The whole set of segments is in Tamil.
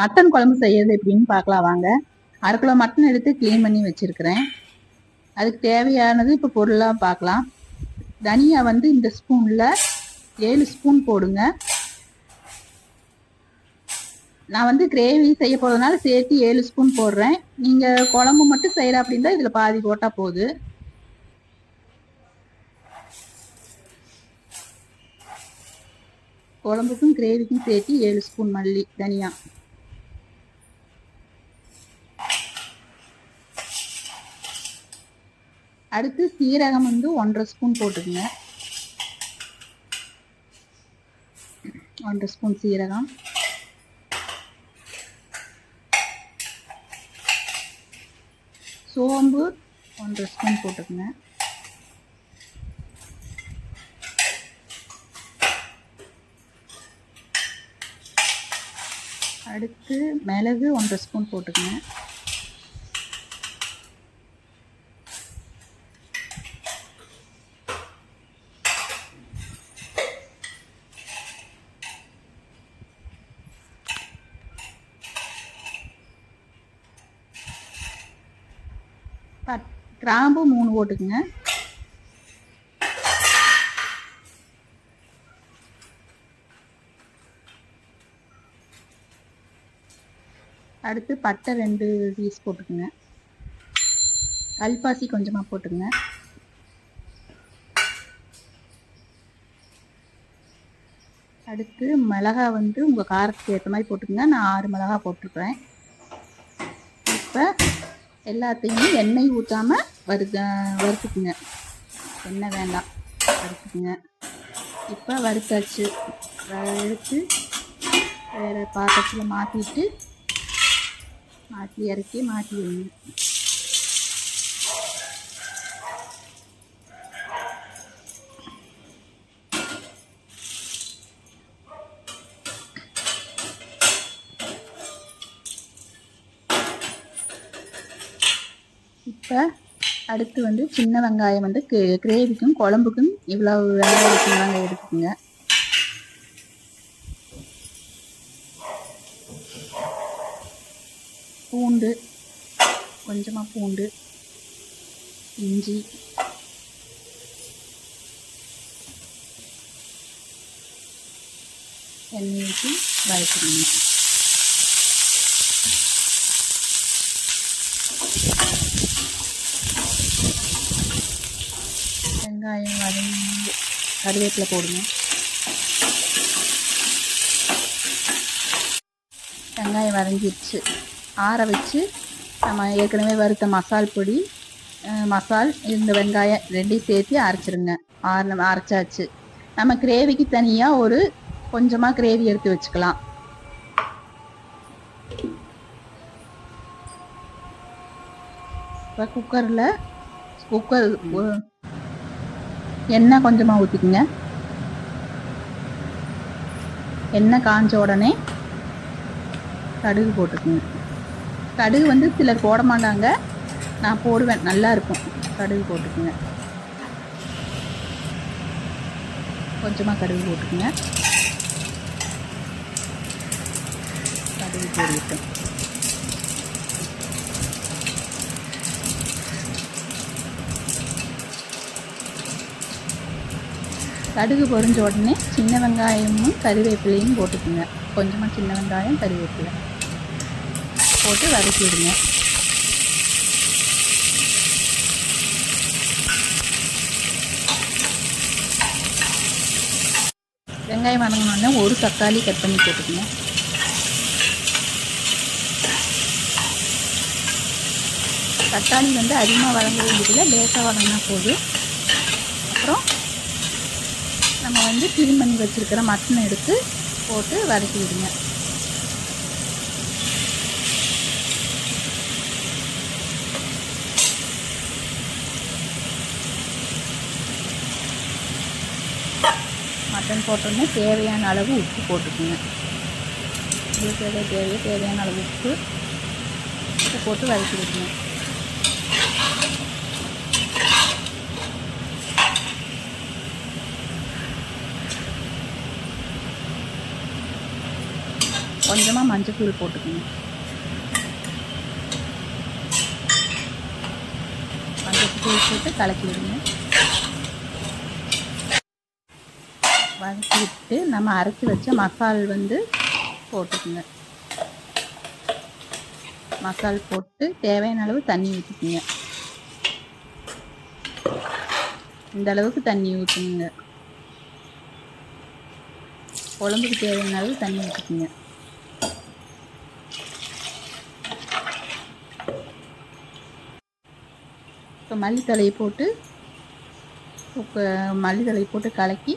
மட்டன் குழம்பு செய்யறது எப்படின்னு பார்க்கலாம் வாங்க. 1/2 கிலோ மட்டன் எடுத்து க்ளீன் பண்ணி வச்சிருக்கிறேன். அதுக்கு தேவையானது இப்போ பொருளாக பார்க்கலாம். தனியா வந்து இந்த ஸ்பூன்ல 7 ஸ்பூன் போடுங்க. நான் வந்து கிரேவி செய்ய போறதுனால சேர்த்து 7 ஸ்பூன் போடுறேன். நீங்க குழம்பு மட்டும் செய்யற அப்படின்னா இதுல பாதி போட்டா போகுது. குழம்புக்கும் கிரேவிக்கும் சேர்த்து 7 ஸ்பூன் மல்லி தனியா. அடுத்து சீரகம் வந்து 1/2 ஸ்பூன் போட்டுக்குங்க. 1/2 ஸ்பூன் சீரகம். சோம்பு 1/2 ஸ்பூன் போட்டுக்குங்க. அடுத்து மிளகு 1/2 ஸ்பூன் போட்டுக்குங்க. கிராம்பு 3 போட்டுக்குங்க. அடுத்து பட்டை 2 பீஸ் போட்டுக்குங்க. கல்பாசி கொஞ்சமா போட்டுக்குங்க. அடுத்து மிளகா வந்து உங்கள் காரத்துக்கு ஏற்ற மாதிரி போட்டுக்குங்க. நான் 6 மிளகா போட்டிருக்கிறேன். இப்போ எல்லாத்தையுமே எண்ணெய் ஊற்றாமல் வறுத்துக்குங்க. எண்ணெய் வேண்டாம், வறுத்துக்குங்க. இப்போ வறுத்தாச்சு. எடுத்து வேறு பாத்திரத்தில் மாற்றி இறக்கி மாற்றி வைங்க. இப்போ அடுத்து வந்து சின்ன வெங்காயம் வந்து கிரேவிக்கும் குழம்புக்கும் இவ்வளவு வெங்காயம் எடுத்துக்கோங்க. பூண்டு கொஞ்சமாக, பூண்டு, இஞ்சி, எண்ணெய் ஊற்றி வதக்கிடுங்க. வெங்காயம் வதங்கி கருவேப்பிலை போடுங்க. வெங்காயம் வதங்கிடுச்சு. ஆற வச்சு நம்ம ஏற்கனவே வறுத்த மசால் பொடி, மசால், இந்த வெங்காயம் 2 சேர்த்து அரைச்சிருங்க. அரைச்சாச்சு. நம்ம கிரேவிக்கு தனியாக ஒரு கொஞ்சமாக கிரேவி எடுத்து வச்சுக்கலாம். இப்போ குக்கர் எண்ணெய் கொஞ்சமாக ஊற்றிக்குங்க. எண்ணெய் காஞ்ச உடனே கடுகு போட்டுக்குங்க. கடுகு வந்து சிலர் போட மாட்டாங்க, நான் போடுவேன், நல்லா இருக்கும். கடுகு போட்டுக்குங்க. கொஞ்சமாக கடுகு போட்டுக்குங்க. கடுகு போட்டுட்டேன். கடுகு பொரிஞ்ச உடனே சின்ன வெங்காயமும் கறிவேப்பிலையும் போட்டுக்குங்க. கொஞ்சமாக சின்ன வெங்காயம், கறிவேப்பிலை போட்டு வதக்கி விடுங்க. வெங்காயம் வதங்கினோடனே ஒரு தக்காளி கட் பண்ணி போட்டுக்குங்க. தக்காளி வந்து அதிகமாக வதங்க வேண்டியதில்லை, லேசாக வதங்கினா போதும். அப்புறம் நம்ம வந்து க்ளீன் பண்ணி வச்சுருக்கிற மட்டனை எடுத்து போட்டு வதக்கி விடுங்க. மட்டன் போட்டோன்னே தேவையான அளவு உப்பு போட்டுக்குங்க. உங்களுக்கு தேவையான அளவு உப்பு போட்டு வதக்கி விடுங்க. கொஞ்சமாக மஞ்சத்தூள் போட்டுக்கோங்க. மஞ்சத்தூள் போட்டு கலக்கி விடுங்க. வதக்கி விட்டு நம்ம அரைச்சி வச்ச மசால் வந்து போட்டுக்குங்க. மசால் போட்டு தேவையான அளவு தண்ணி ஊற்றிக்குங்க. இந்த அளவுக்கு தண்ணி ஊற்றுங்க. குழம்புக்கு தேவையான அளவு தண்ணி ஊற்றிக்குங்க. இப்போ மல்லித்தலையை போட்டு மல்லித்தலையை போட்டு கலக்கி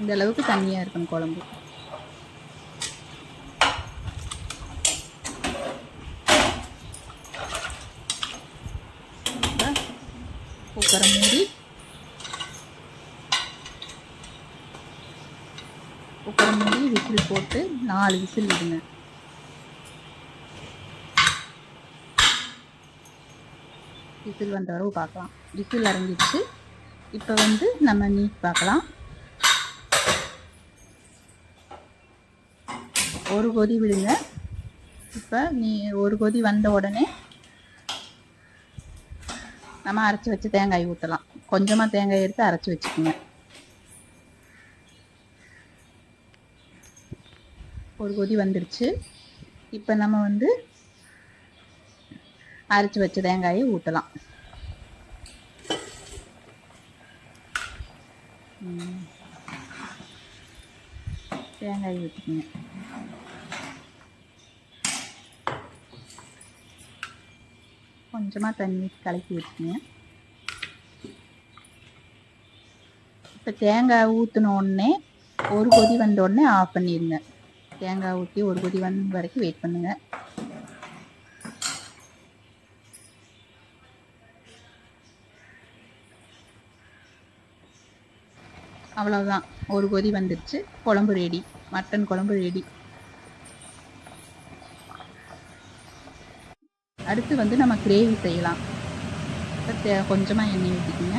இந்த அளவுக்கு தண்ணியாக இருக்கணும் குழம்பு. குக்கரை மூடி விசில் போட்டு 4 விசில் விடுங்க. விசில் வந்த அளவு பார்க்கலாம். விசில் அடங்கிடுச்சு. இப்போ வந்து நம்ம நீட் பார்க்கலாம். ஒரு கொதி விடுங்க. இப்போ ஒரு கொதி வந்த உடனே நம்ம அரைச்சி வச்சு தேங்காய் ஊற்றலாம். கொஞ்சமாக தேங்காய் எடுத்து அரைச்சி வச்சுக்கோங்க. ஒரு கொதி வந்துடுச்சு. இப்போ நம்ம வந்து அரைச்சி வச்ச தேங்காயை ஊற்றலாம். தேங்காய் ஊற்றிக்கோங்க. கொஞ்சமாக தண்ணி கலக்கி வச்சுக்கோங்க. இப்போ தேங்காய் ஊற்றின உடனே ஒரு கொதி வந்த உடனே ஆஃப் பண்ணிடுங்க. தேங்காய் ஊற்றி ஒரு கொதி வந்த வரைக்கும் வெயிட் பண்ணுங்கள். அவ்வளோதான், ஒரு கொதி வந்துடுச்சு. குழம்பு ரெடி. மட்டன் குழம்பு ரெடி. அடுத்து வந்து நம்ம கிரேவி செய்யலாம். கொஞ்சமாக எண்ணெய் ஊற்றிக்கிங்க.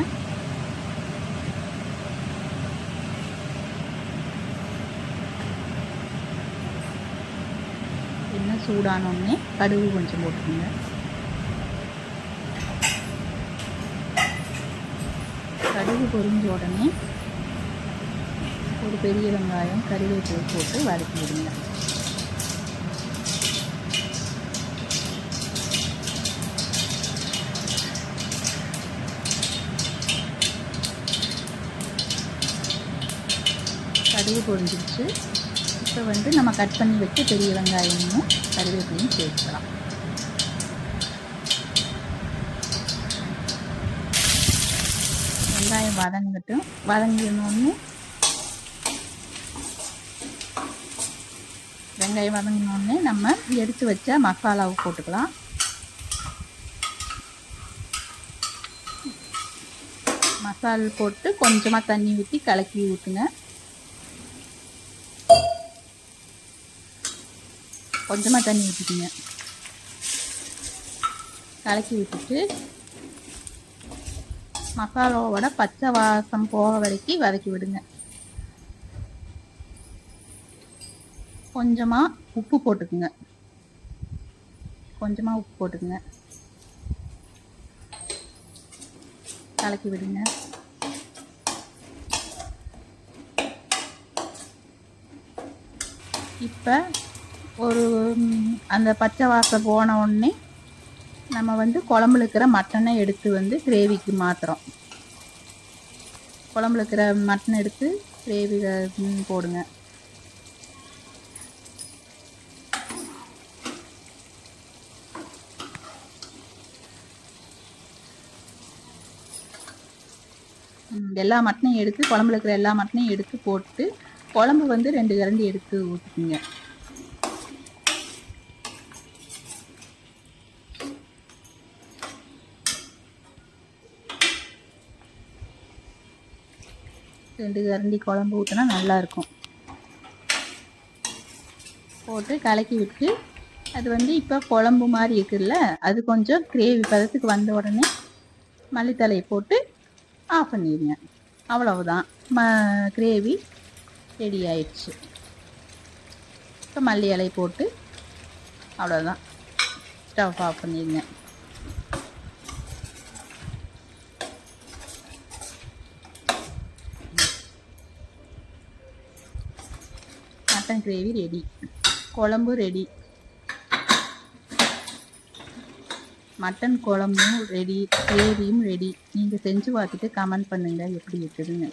எண்ணெய் சூடானோடனே கடுகு கொஞ்சம் போட்டுக்கோங்க. கடுகு பொரிஞ்ச உடனே ஒரு பெரிய வெங்காயம் கறிவேப்பிலை போட்டு வதக்கி விடுங்க. கடுகு பொரிஞ்சிருச்சு. இப்போ வந்து நம்ம கட் பண்ணி வச்சு பெரிய வெங்காயமும் கறிவேப்பிலையும் சேர்த்துக்கலாம். வெங்காயம் வதங்கினோடனே நம்ம எடுத்து வச்ச மசாலாவை போட்டுக்கலாம். மசாலா போட்டு கொஞ்சமாக தண்ணி ஊற்றி கலக்கி ஊற்றுங்க. கொஞ்சமாக தண்ணி ஊற்றிக்கிங்க. கலக்கி விட்டுட்டு மசாலாவோட பச்சை வாசம் போக வரைக்கும் வதக்கி விடுங்க. கொஞ்சமாக உப்பு போட்டுக்குங்க. கலக்கி விடுங்க. இப்போ அந்த பச்சை வாசம் போன உடனே நம்ம வந்து குழம்புல இருக்கிற மட்டனை எடுத்து வந்து கிரேவிக்கு மாற்றுறோம். குழம்புல இருக்கிற மட்டன் எடுத்து கிரேவி போடுங்க. எல்லா மட்டனையும் எடுத்து குழம்புல இருக்கிற எல்லா மட்டனையும் எடுத்து போட்டு குழம்பு வந்து 2 கரண்டி எடுத்து ஊற்றிக்குங்க. ரெண்டு கரண்டி குழம்பு ஊற்றினா நல்லாயிருக்கும். போட்டு கலக்கி விட்டு அது வந்து இப்போ குழம்பு மாதிரி இருக்குல்ல, அது கொஞ்சம் கிரேவி பதத்துக்கு வந்த உடனே மல்லித்தலையை போட்டு ஆஃப் பண்ணிடுங்க. அவ்வளவுதான். கிரேவி ரெடி ஆயிடுச்சு. இப்போ மல்லி இலை போட்டு அவ்வளோதான், ஸ்டவ் ஆஃப் பண்ணிடுங்க. மட்டன் கிரேவி ரெடி, குழம்பு ரெடி, மட்டன் குழம்பும் ரெடி, கிரேவியும் ரெடி. நீங்கள் செஞ்சு பார்த்துட்டு கமெண்ட் பண்ணுங்கள் எப்படி இருக்குதுன்னு.